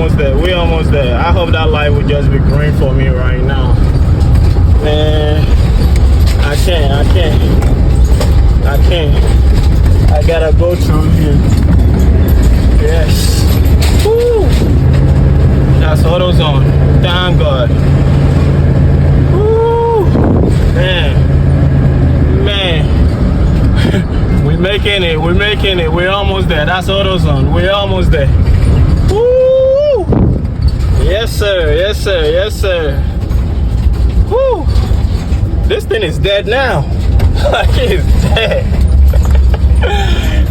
almost there. We almost there. I hope that light will just be green for me right now. Man, I can't. I gotta go through here. Yes. Woo. That's AutoZone. Thank God. Woo. Man. We're making it. We're almost there. That's AutoZone. We're almost there. Woo! Yes, sir. Woo! This thing is dead now. Like, it's dead.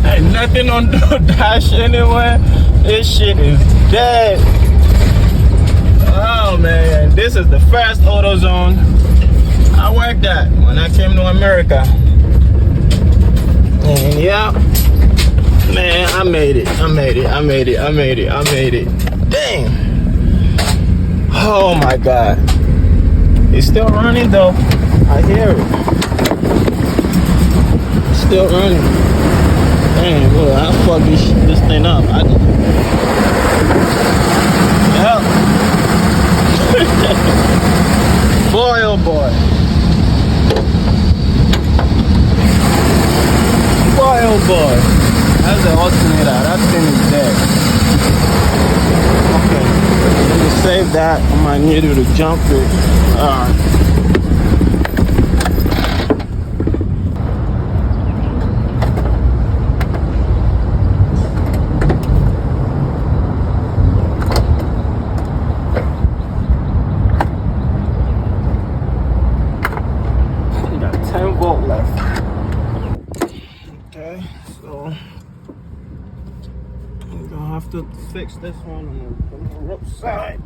Ain't nothing on the dash anywhere. This shit is dead. Oh man, this is the first AutoZone I worked at when I came to America. And yeah, man, I made it. Dang. Oh my God. It's still running though. I hear it. It's still running. Dang, boy, I fucked this thing up. Yeah. Boy, oh boy. Boy, oh boy. That's the alternator. That thing is dead. Okay. Let me save that. I might need you to jump it. Alright. We got 10 volt left. Okay, so I'm gonna have to fix this one on the rope side.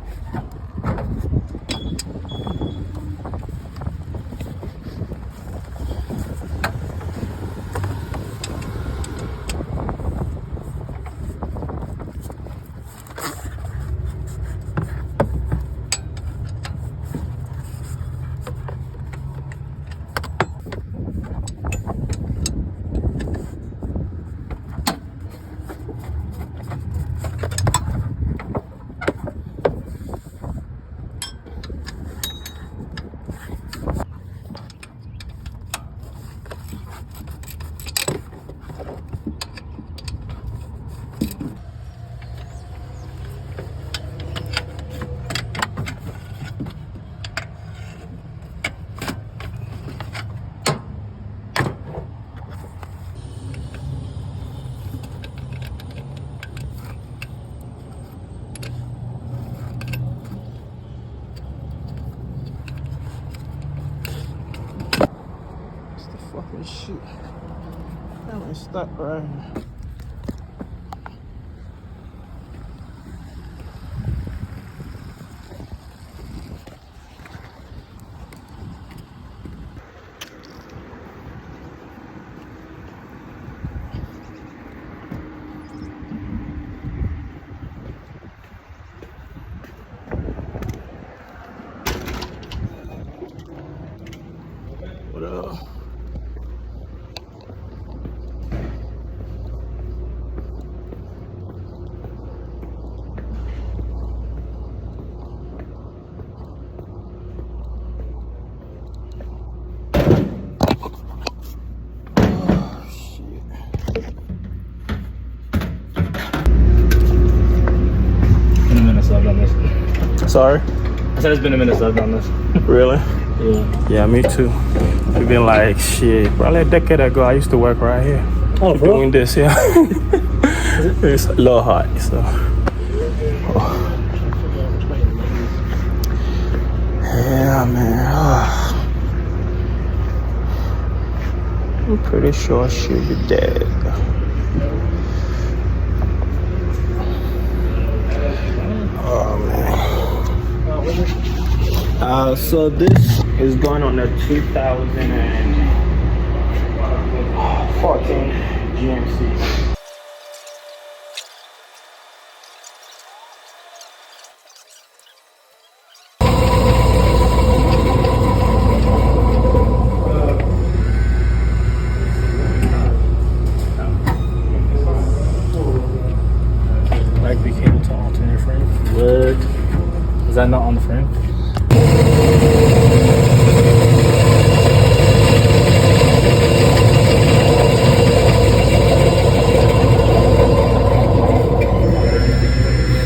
Fucking shit. That one's stuck right here. What up? Sorry? I said it's been a minute since I've done this. Really? Yeah. Yeah, me too. We've been like, shit, probably a decade ago, I used to work right here. Oh, bro. Doing this, yeah. It's a little hot, so. Oh. Yeah, man. Oh. I'm pretty sure she'll be dead. Oh, man. So this is going on the 2014 GMC. Like became to alternate frame. Yeah. that not on the frame?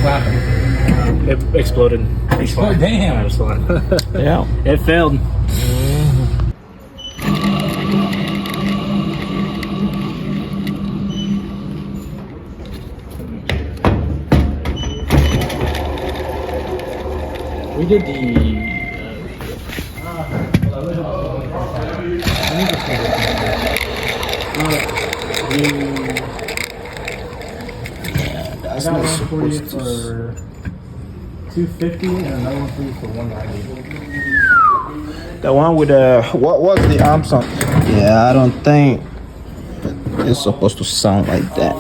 What happened? It exploded. Oh, damn. It was fine. Yeah. It failed. We did That's I got not one for you supposed to. for $250 and another one for you for $190. The one with the what was the arms on? Yeah, I don't think it's supposed to sound like that.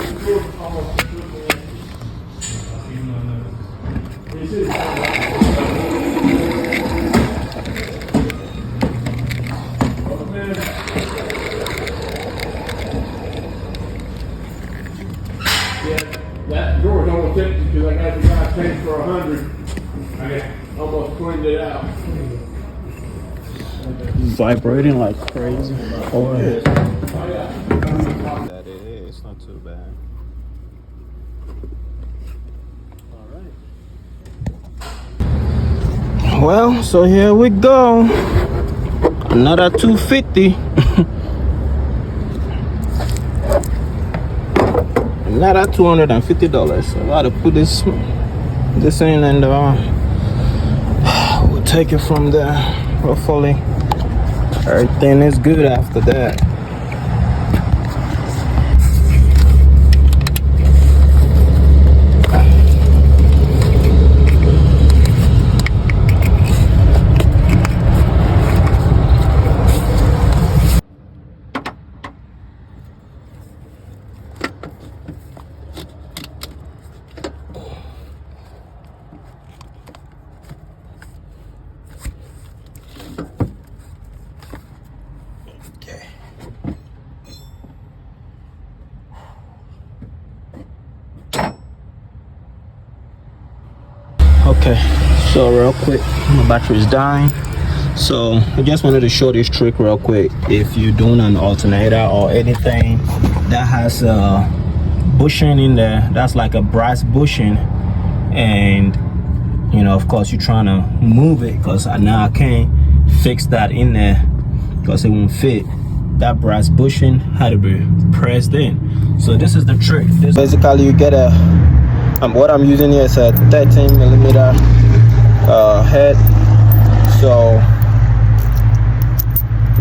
That drawer's almost empty because I got the guy paid for 100. I almost cleaned it out. Vibrating like crazy. Oh yeah. That it is. It's not too bad. Well, so here we go. Another 250. Another $250. So I gotta put this in and we'll take it from there. Hopefully everything is good after that. Okay, so real quick, my battery is dying, so I just wanted to show this trick real quick. If you're doing an alternator or anything that has a bushing in there, that's like a brass bushing, and you know, of course you're trying to move it because now I can't fix that in there because it won't fit. That brass bushing had to be pressed in. So this is the trick. Basically you get a what I'm using here is a 13mm head. So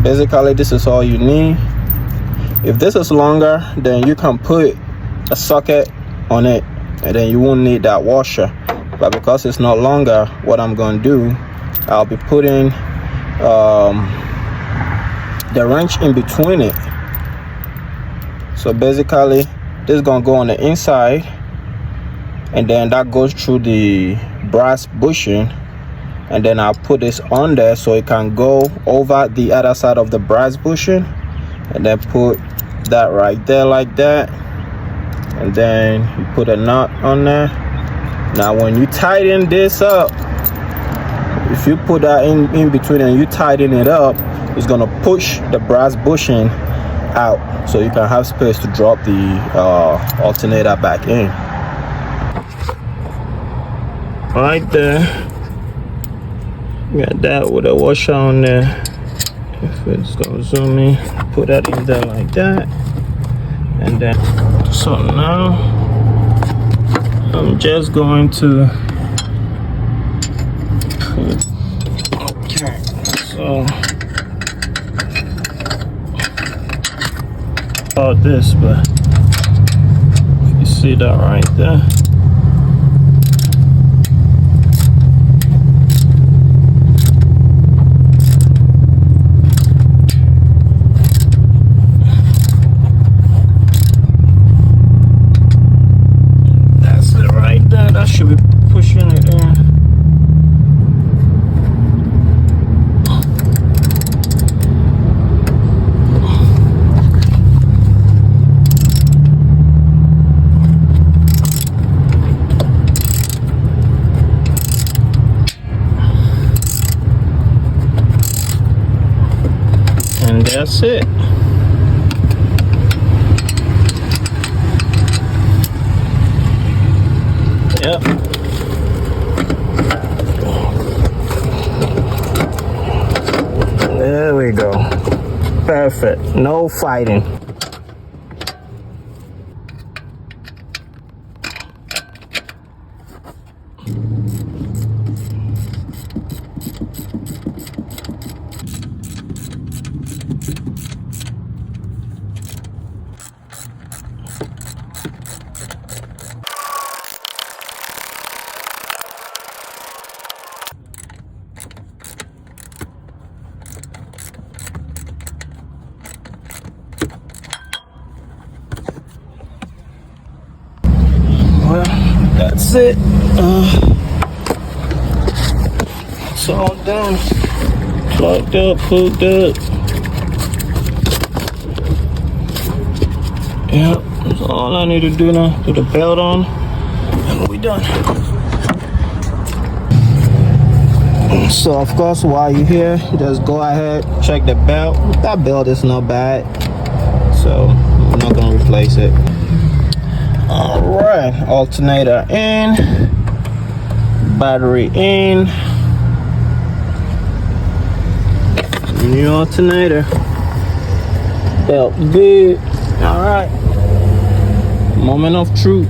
basically this is all you need. If this is longer, then you can put a socket on it and then you won't need that washer. But because it's not longer, what I'm going to do, I'll be putting the wrench in between it. So basically this is going to go on the inside, and then that goes through the brass bushing, and then I'll put this on there so it can go over the other side of the brass bushing, and then put that right there like that, and then you put a nut on there. Now when you tighten this up, if you put that in between and you tighten it up, it's gonna push the brass bushing out so you can have space to drop the alternator back in. Right there, got that with a washer on there. If it's gonna zoom in, put that in there like that, and then so now I'm just going to okay, so about this, but you see that right there. That should be pushing it in. that's it. Yep. There we go. Perfect. No fighting. Well, that's it. It's all done. Plugged up, hooked up. Yep, that's all I need to do now. Put the belt on, and we done. So of course, while you're here, just go ahead, check the belt. That belt is not bad, so I'm not gonna replace it. All right, alternator in, battery in, new alternator, belt good. All right, moment of truth.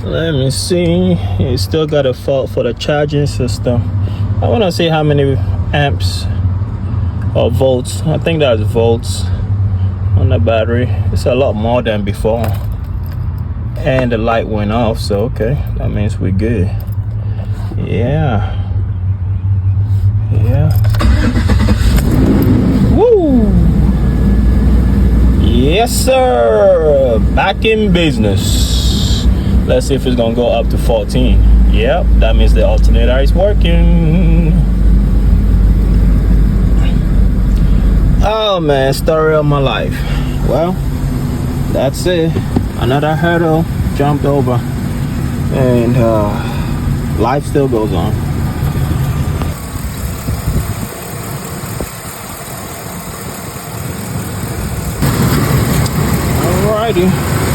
Let me see. It's still got a fault for the charging system. I want to see how many amps or volts. I think that's volts on the battery. It's a lot more than before. And the light went off, so okay, that means we're good. Yeah. Woo! Yes, sir. Back in business. Let's see if it's gonna go up to 14. Yep, that means the alternator is working. Oh man, story of my life. Well, that's it. Another hurdle jumped over, and life still goes on. Alrighty.